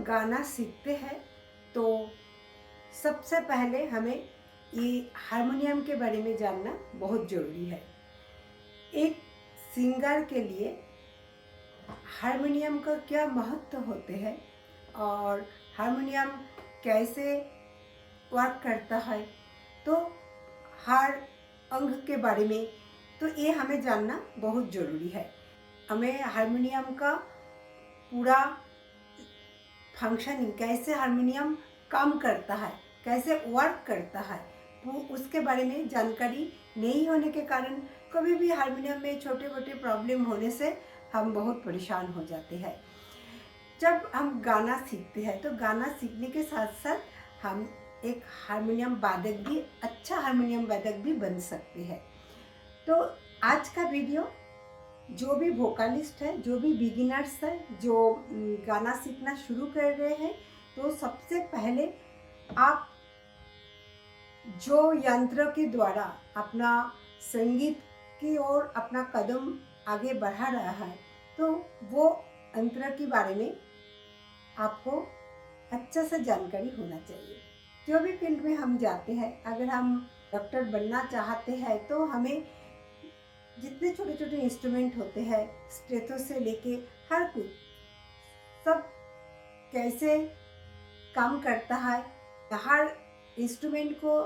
गाना सीखते हैं तो सबसे पहले हमें ये हारमोनियम के बारे में जानना बहुत ज़रूरी है। एक सिंगर के लिए हारमोनियम का क्या महत्व होते हैं और हारमोनियम कैसे वर्क करता है, तो हर अंग के बारे में तो ये हमें जानना बहुत ज़रूरी है। हमें हारमोनियम का पूरा फंक्शनिंग, कैसे हारमोनियम काम करता है, कैसे वर्क करता है, उसके बारे में जानकारी नहीं होने के कारण कभी भी हारमोनियम में छोटे मोटे प्रॉब्लम होने से हम बहुत परेशान हो जाते हैं। जब हम गाना सीखते हैं तो गाना सीखने के साथ साथ हम एक हारमोनियम वादक भी, अच्छा हारमोनियम वादक भी बन सकते हैं। तो आज का वीडियो जो भी वोकलिस्ट है, जो भी बिगिनर्स है, जो गाना सीखना शुरू कर रहे हैं, तो सबसे पहले आप जो यंत्र के द्वारा अपना संगीत की ओर अपना कदम आगे बढ़ा रहा है, तो वो यंत्र के बारे में आपको अच्छा से जानकारी होना चाहिए। जो भी फील्ड में हम जाते हैं, अगर हम डॉक्टर बनना चाहते हैं तो हमें जितने छोटे छोटे इंस्ट्रूमेंट होते हैं, स्टेथो से लेके हर कुछ, सब कैसे काम करता है, हर इंस्ट्रूमेंट को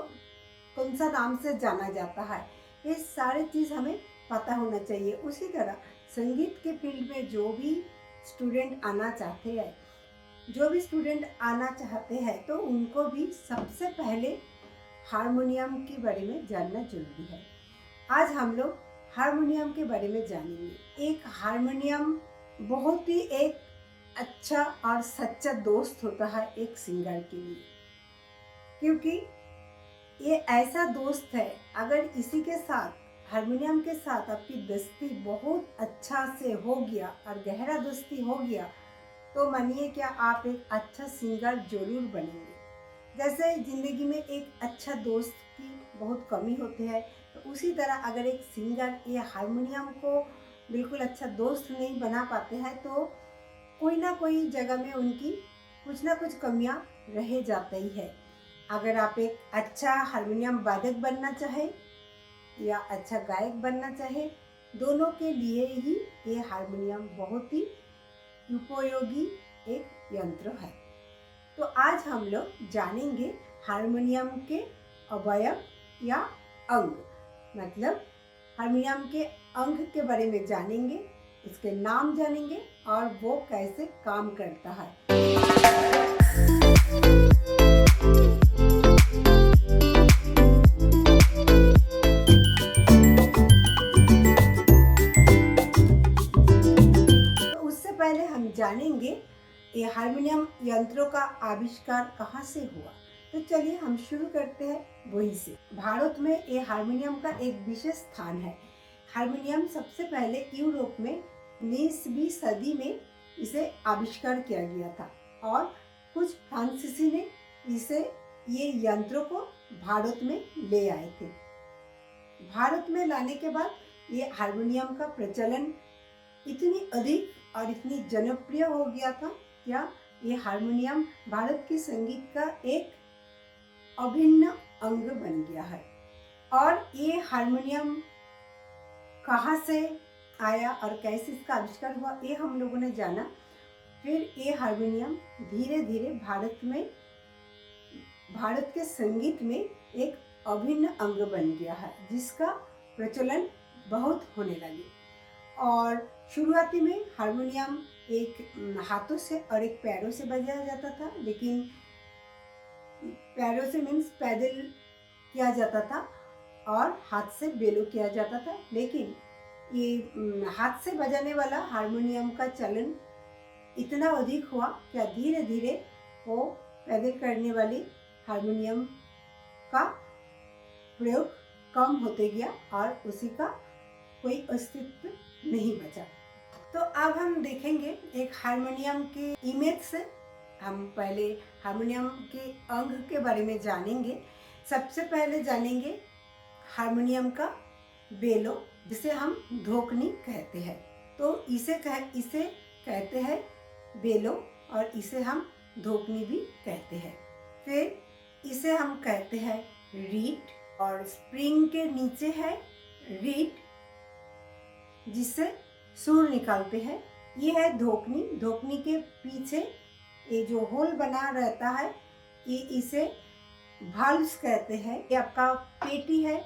कौन सा नाम से जाना जाता है, ये सारी चीज़ हमें पता होना चाहिए। उसी तरह संगीत के फील्ड में जो भी स्टूडेंट आना चाहते हैं तो उनको भी सबसे पहले हारमोनियम के बारे में जानना जरूरी है। आज हम लोग हारमोनियम के बारे में जानेंगे। एक हारमोनियम बहुत ही एक अच्छा और सच्चा दोस्त होता है एक सिंगर के लिए, क्योंकि ये ऐसा दोस्त है, अगर इसी के साथ, हारमोनियम के साथ आपकी दोस्ती बहुत अच्छा से हो गया और गहरा दोस्ती हो गया, तो मानिए क्या आप एक अच्छा सिंगर जरूर बनेंगे। जैसे ज़िंदगी में एक अच्छा दोस्त की बहुत कमी होती है, तो उसी तरह अगर एक सिंगर ये हारमोनियम को बिल्कुल अच्छा दोस्त नहीं बना पाते हैं, तो कोई ना कोई जगह में उनकी कुछ ना कुछ कमियां रह जाती ही है। अगर आप एक अच्छा हारमोनियम वादक बनना चाहे या अच्छा गायक बनना चाहे, दोनों के लिए ही ये हारमोनियम बहुत ही उपयोगी एक यंत्र है। तो आज हम लोग जानेंगे हारमोनियम के अवयव या अंग, मतलब हारमोनियम के अंग के बारे में जानेंगे, उसके नाम जानेंगे और वो कैसे काम करता है। तो उससे पहले हम जानेंगे ये हारमोनियम यंत्रों का आविष्कार कहाँ से हुआ। तो चलिए हम शुरू करते हैं वहीं से। भारत में ये हारमोनियम का एक विशेष स्थान है। हारमोनियम सबसे पहले यूरोप में 19वीं सदी में इसे आविष्कार किया गया था और कुछ फ्रांसीसी ने ये यंत्रों को भारत में ले आए थे। भारत में लाने के बाद ये हारमोनियम का प्रचलन इतनी अधिक और इतनी जनप्रिय हो गया था, क्या ये हारमोनियम भारत के संगीत का एक अभिन्न अंग बन गया है। और ये हारमोनियम कहाँ से आया और कैसे इसका आविष्कार हुआ, ये हम लोगों ने जाना। फिर ये हारमोनियम धीरे धीरे भारत के संगीत में एक अभिन्न अंग बन गया है, जिसका प्रचलन बहुत होने लगे। और शुरुआती में हारमोनियम एक हाथों से और एक पैरों से बजाया जाता था, लेकिन पैरों से मीन्स पैदल किया जाता था और हाथ से बेलो किया जाता था। लेकिन ये हाथ से बजाने वाला हारमोनियम का चलन इतना अधिक हुआ कि धीरे धीरे वो पैदल करने वाली हारमोनियम का प्रयोग कम होते गया और उसी का कोई अस्तित्व नहीं बचा। तो अब हम देखेंगे एक हारमोनियम के इमेज से। हम पहले हारमोनियम के अंग के बारे में जानेंगे। सबसे पहले जानेंगे हारमोनियम का बेलो, जिसे हम धोकनी कहते हैं। तो इसे कहते हैं बेलो और इसे हम धोकनी भी कहते हैं। फिर इसे हम कहते हैं रीड, और स्प्रिंग के नीचे है रीड जिससे सुर निकालते हैं। ये है धोकनी। धोकनी के पीछे ये जो होल बना रहता है ये इसे वाल्व्स कहते हैं। ये आपका पेटी है,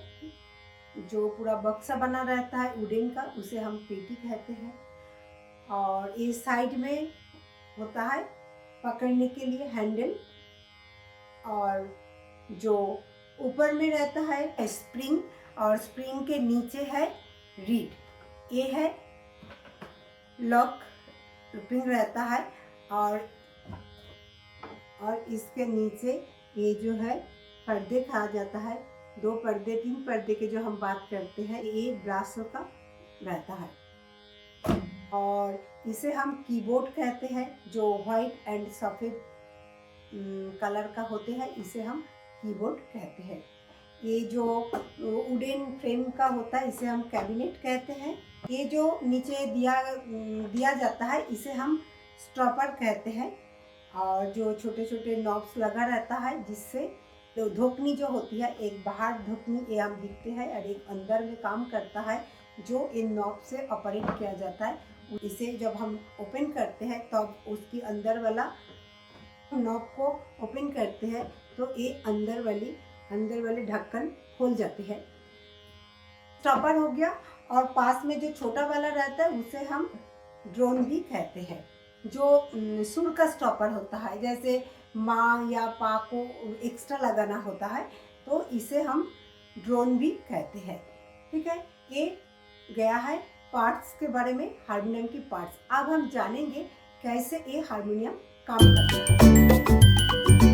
जो पूरा बक्सा बना रहता है वुडन का, उसे हम पेटी कहते हैं। और ये साइड में होता है पकड़ने के लिए हैंडल, और जो ऊपर में रहता है स्प्रिंग, और स्प्रिंग के नीचे है रीड। ये है लॉक स्प्रिंग रहता है, और इसके नीचे ये जो है पर्दे कहा जाता है। 2 पर्दे 3 पर्दे के जो हम बात करते हैं, ये ब्रासों का रहता है। और इसे हम कीबोर्ड कहते हैं, जो व्हाइट एंड सफ़ेद कलर का होते हैं, इसे हम कीबोर्ड कहते हैं। ये जो वुडन फ्रेम का होता है इसे हम कैबिनेट कहते हैं। ये जो नीचे दिया जाता है इसे हम स्टॉपर कहते हैं। और जो छोटे छोटे नॉब्स लगा रहता है जिससे तो धोकनी जो होती है, एक बाहर धोकनी ये हम दिखते हैं और एक अंदर में काम करता है, जो इन नॉब से ऑपरेट किया जाता है। इसे जब हम ओपन करते हैं तब उसकी अंदर वाला नॉब को ओपन करते हैं तो ये अंदर वाली ढक्कन खोल जाती है। स्टॉपर हो गया, और पास में जो छोटा वाला रहता है उसे हम ड्रोन भी कहते हैं, जो सुर का स्टॉपर होता है। जैसे माँ या पा को एक्स्ट्रा लगाना होता है तो इसे हम ड्रोन भी कहते हैं। ठीक है, ये गया है पार्ट्स के बारे में, हारमोनियम की पार्ट्स। अब हम जानेंगे कैसे ये हारमोनियम काम करता है।